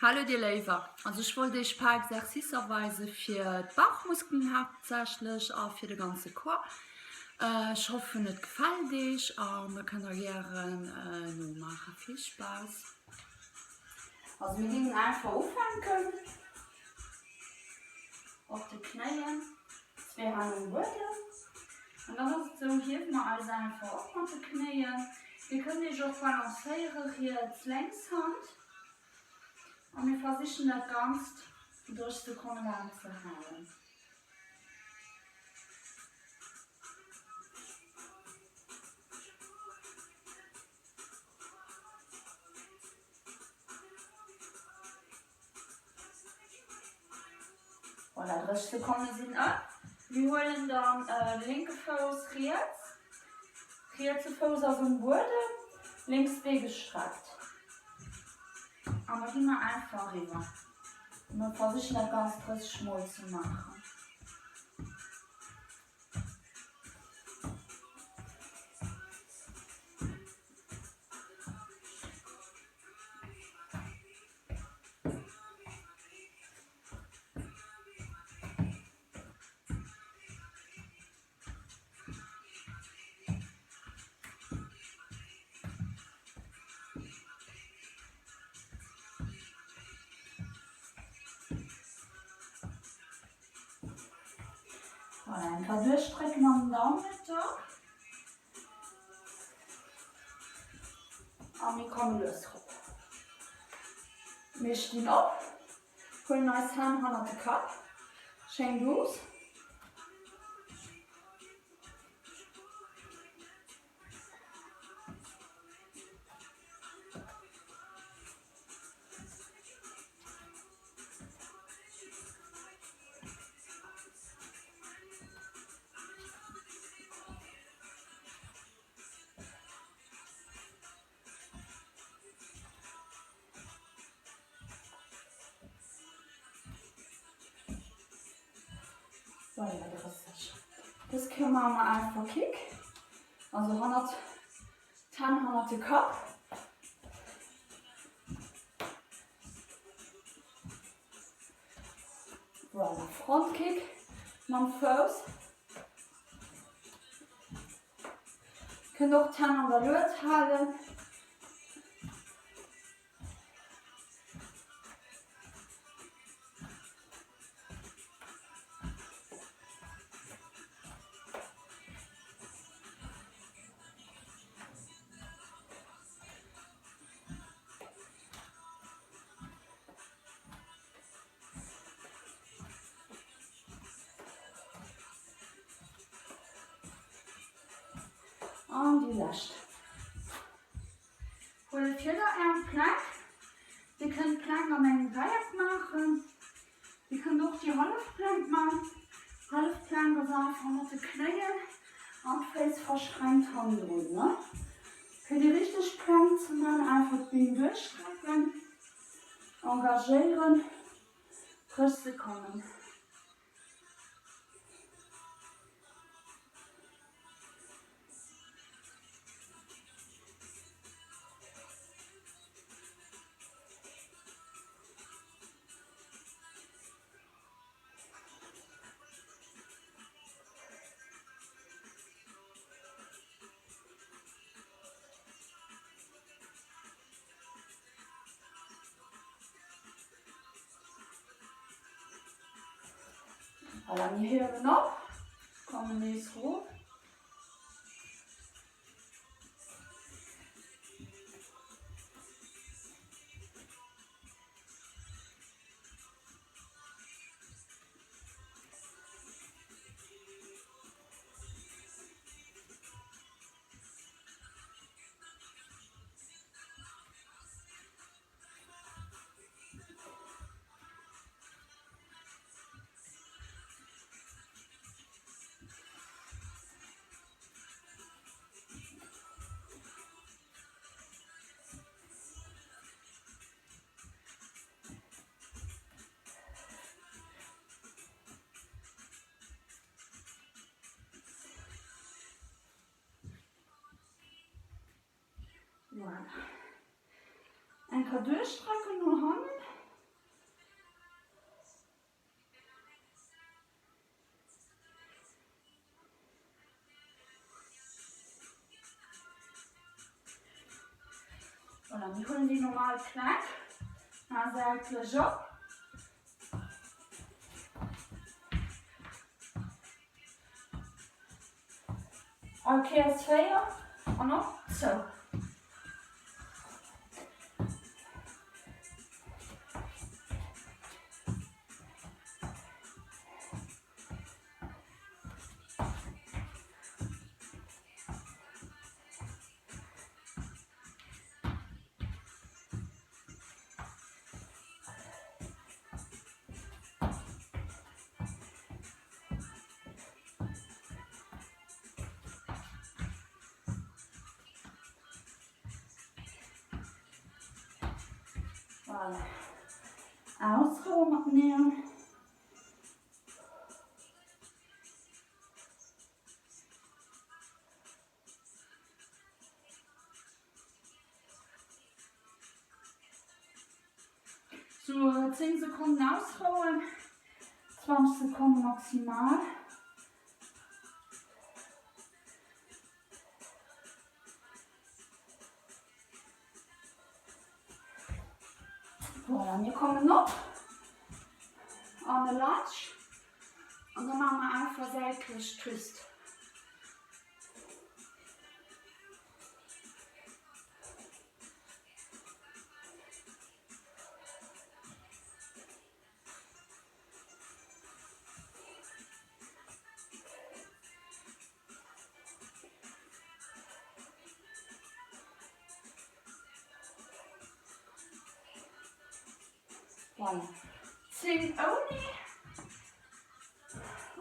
Hallo dir Leser. Also ich wollte dich paar Exerzisweise für die Bauchmuskeln hauptsächlich auch für den ganzen Körper. Ich hoffe, es gefällt dich. Wir können gerne nur machen. Viel Spaß. Also wir gehen einfach aufhängen. Auf die Knie. Zwei Hände im Boden. Und dann ist es so, hier mal alles einfach auf mit den Knien. Wir können dich auch balancieren, hier die Längshand. Und wir versuchen das Ganze durch die Krone zu halten. Voilà, 30 Sekunden sind ab. Wir holen dann linke Fuß rechts. Rechte Fuß auf dem Boden. Links Bein gestreckt. Aber gehen wir einfach rüber. Und wir versuchen das ganz 30 Mal zu machen. Voilà, einfach durchstrecken am Daumen da. Und wir kommen los. Wir stehen ab, holen uns Hand an den Kopf, schön los. Voilà, das können wir mal einfach kicken. Also 100 den Kopf. Voilà, Frontkick mit dem Fuß. Könnt auch die Hände an der Luft halten. Und die letzte. Holt jeder einen Plank. Wir können Plank am einen Dreieck machen. Wir können auch die Halbplank machen. Halbplank ist einfach mit den Knien und Face verschränkt handeln. Ne? Für die richtige Plank zu machen, einfach den durchstrecken, engagieren, 30 Sekunden. Voilà, wir hören ab, kommen jetzt hoch. Voilà. Einfach durchstrecken, nur Hand. Voilà, wir holen die normale Kneipe. Seitlich ab. Okay, als Feier und noch so. Voilà. Ausruhen abnehmen. So 10 Sekunden ausruhen, 20 Sekunden maximal. Voilà, wir kommen noch an den Latsch und dann machen wir einfach seitlich Twist. Voilà. 10 ohne.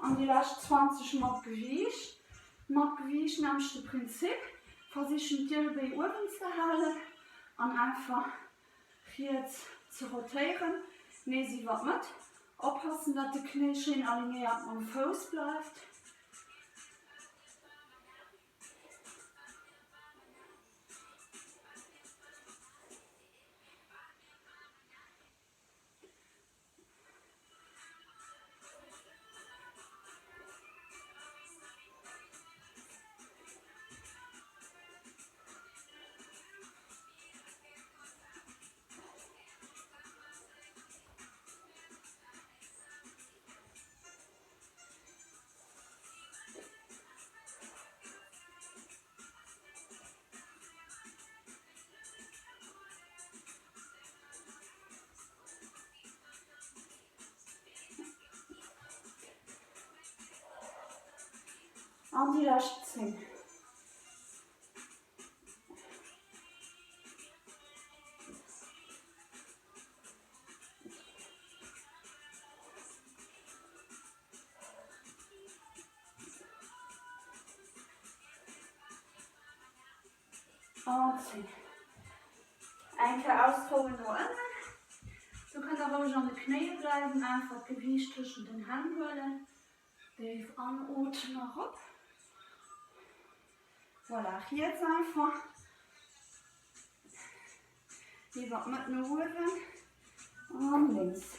Und die letzten 20 mit Gewicht. Mit Gewicht nimmst du das Prinzip, versuchen dir bei oben zu halten und einfach hier zu rotieren. Nehmen Sie was mit. Aufpassen, dass die Knie schön aligniert am Fuß bleibt. Und die letzten 10. Und 10. Einmal ausruhen nur innen. Du kannst auch ruhig an den Knien bleiben, einfach Gewicht zwischen den Händen holen. Tief anatmen ab. Voilà, jetzt einfach lieber mit den Ohren und links.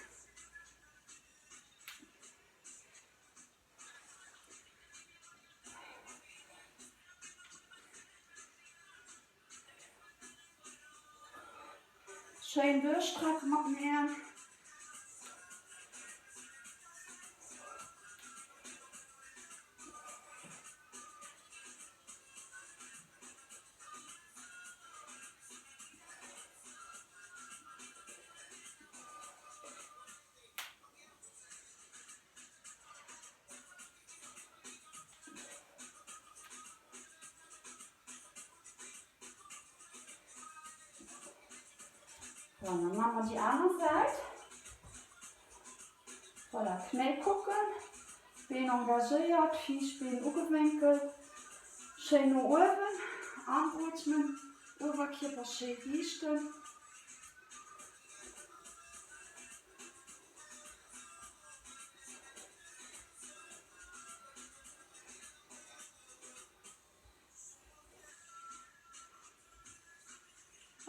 Schön durchstrecken mit dem Herrn. So, dann machen wir die andere Seite. Voilà, Knie gucken, Beine engagiert, Fußbeine angewinkelt. Schön nach oben, anatmen, Oberkörper schön richten.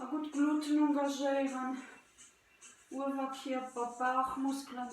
Gut Gluten engagieren, Oberkörper, Bauchmuskeln.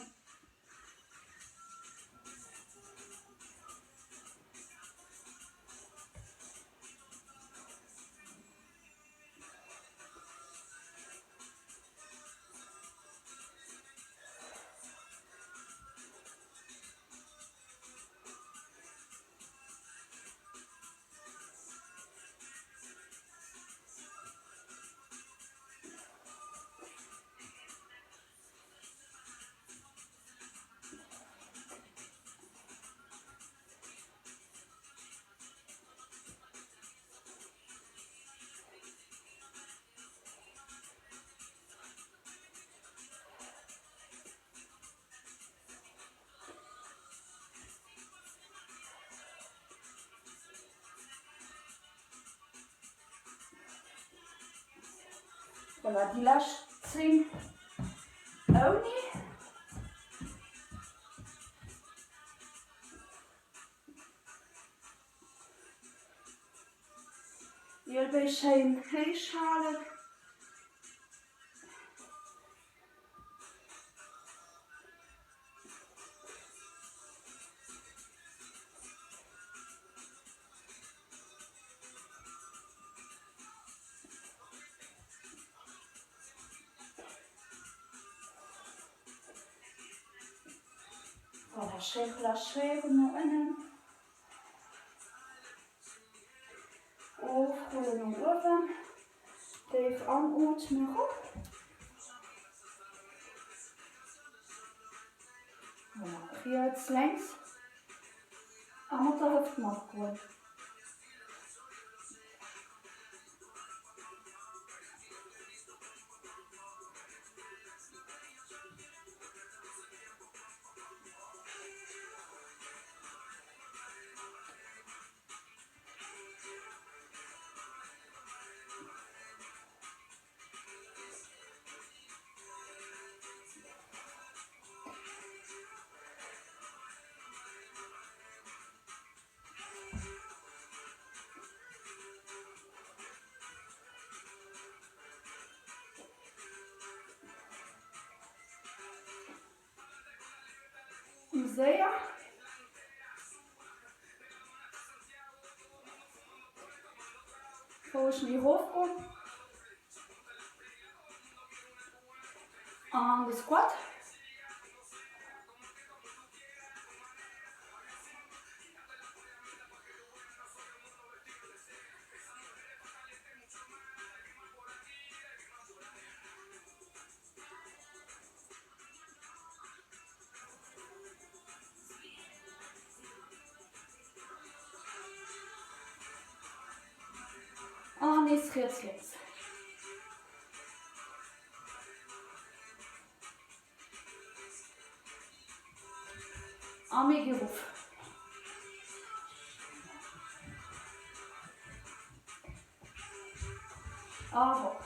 Voilà, die letzten 10 ohne. Ihr bei schön Heischalen. Voilà, schön lâcher noch einen. Aufholen nach oben. Tief anatmen. Voilà, hier jetzt längs. Einmal die Hüfte nachholen. Sehr. Schnell hochkommen. Und das Squat. Und jetzt geht's los. Arme geh rauf. Aber.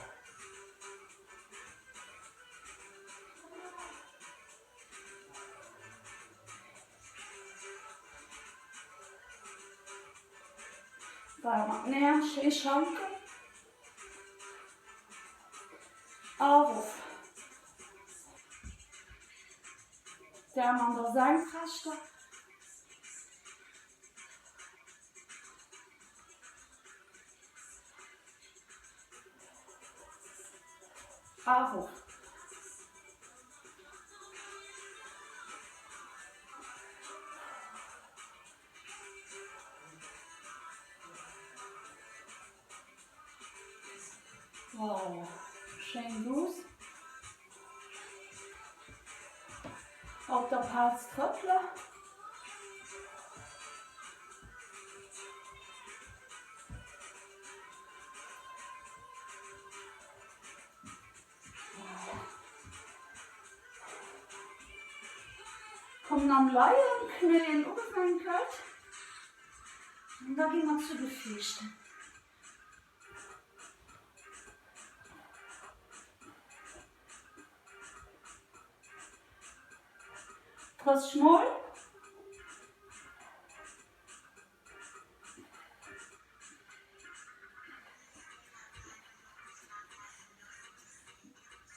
Näher, schön schranken. Auf. Der Mann der Senkrechte. Auf. Wow. Schön los. Auf der Palströpfler. Kommen am Leien, Knien umfangen könnt. Und dann gehen wir zu den Füßen. Trotz Schmoll.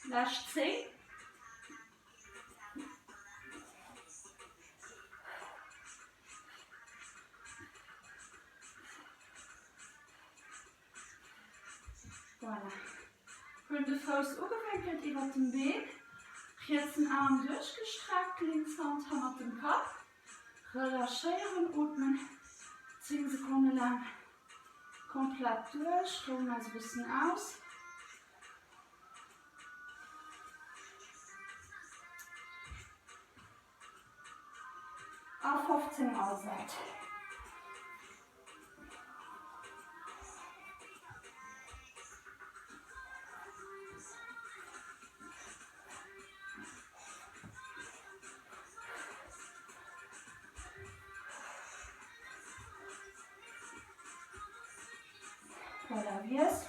Lass 10. Voilà. Für den Fuß umgewickelt über den Weg. Jetzt den Arm durchgestreckt, links Hand auf dem Kopf. Relâchieren, atmen 10 Sekunden lang komplett durch. Ruhen wir ein bisschen aus. Auf 15 Ausseite. Voilà, wir es.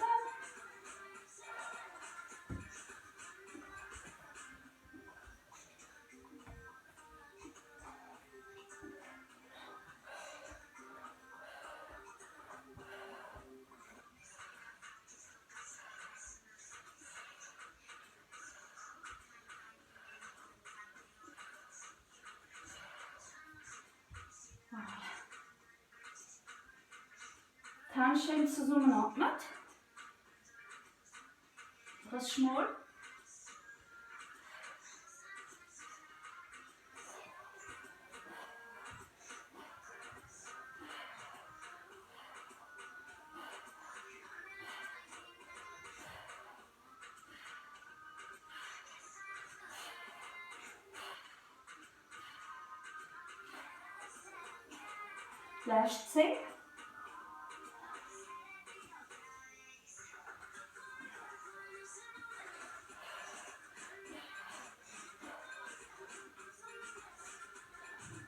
Ganz schön zusammenatmen. Das ist schmal. Leicht ziehen.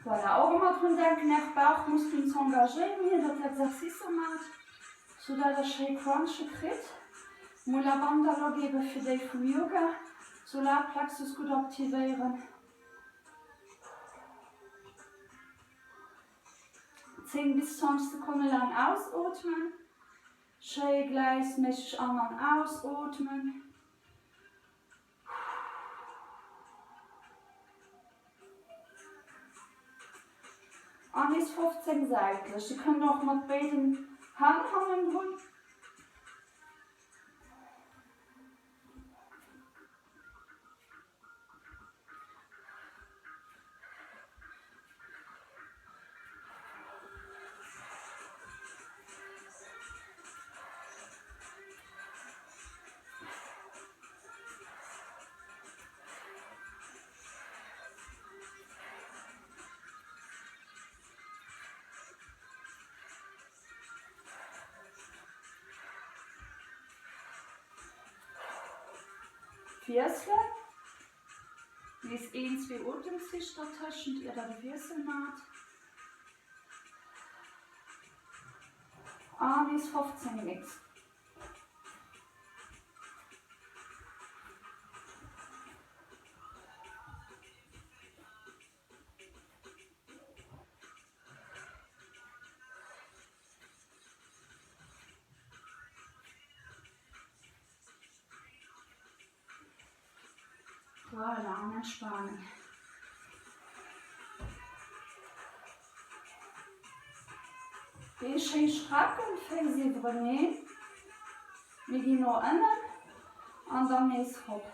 Voilà, auch immer dran denken, nach Bauchmuskeln zu engagieren, wenn ihr das Exercice macht, sodass ihr schön Crunch kriegt. Mal eine Bande geben für die vom Yoga, Solarplexus gut aktivieren. 10 bis 20 Sekunden lang ausatmen. Schön gleichmäßig an- und ausatmen. An ist 15 seitlich. Sie können auch mit beiden Händen holen. Füße. Wie es 1, 2 Atemzüge dazwischen, ihr da die Füße macht. An ist 15 nichts. Voilà, entspannen. Die schön stracken, flexibel nehmen. Wir gehen noch innen und dann ist es hoch.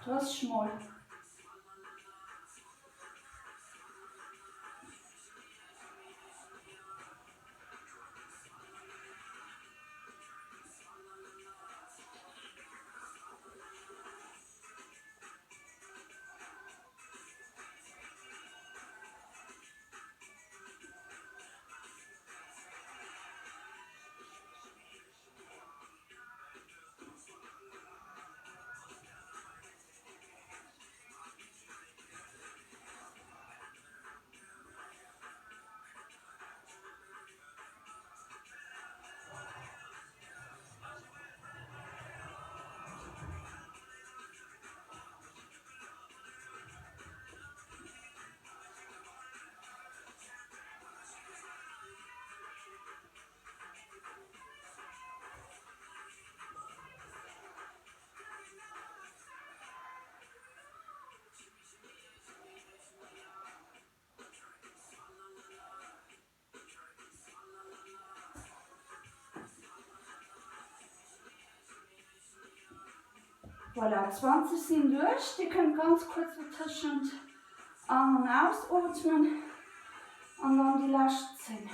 Das ist schmal. Voilà, 20 sind durch. Die können ganz kurz zwischen an- und ausatmen und dann die letzten 10.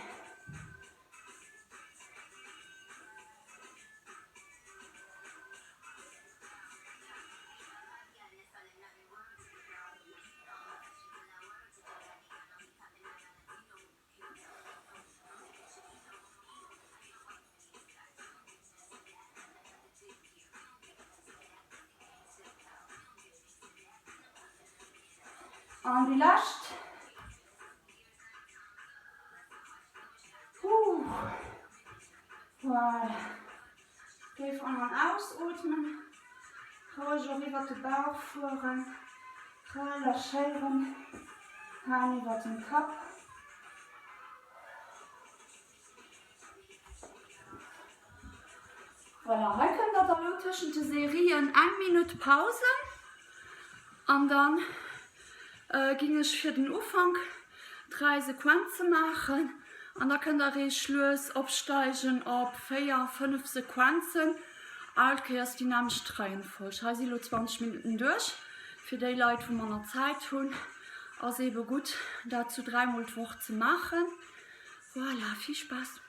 Und die Last. Voilà. Geef aan ausatmen. Gewoon weer wat de Bauch voeren. Relaxeren. Gaan wat in Kopf. Voilà, wir können da dann zwischen den Serien 1 Minute Pause. Und dann ging es für den Anfang 3 Sequenzen machen. Und da könnt ihr Schluss absteigen auf 4, 5 Sequenzen. Also ist dynamisch Reihenfolge. Ich habe 20 Minuten durch. Für die Leute, die noch Zeit haben. Also eben gut, dazu 3-mal die Woche zu machen. Voilà, viel Spaß.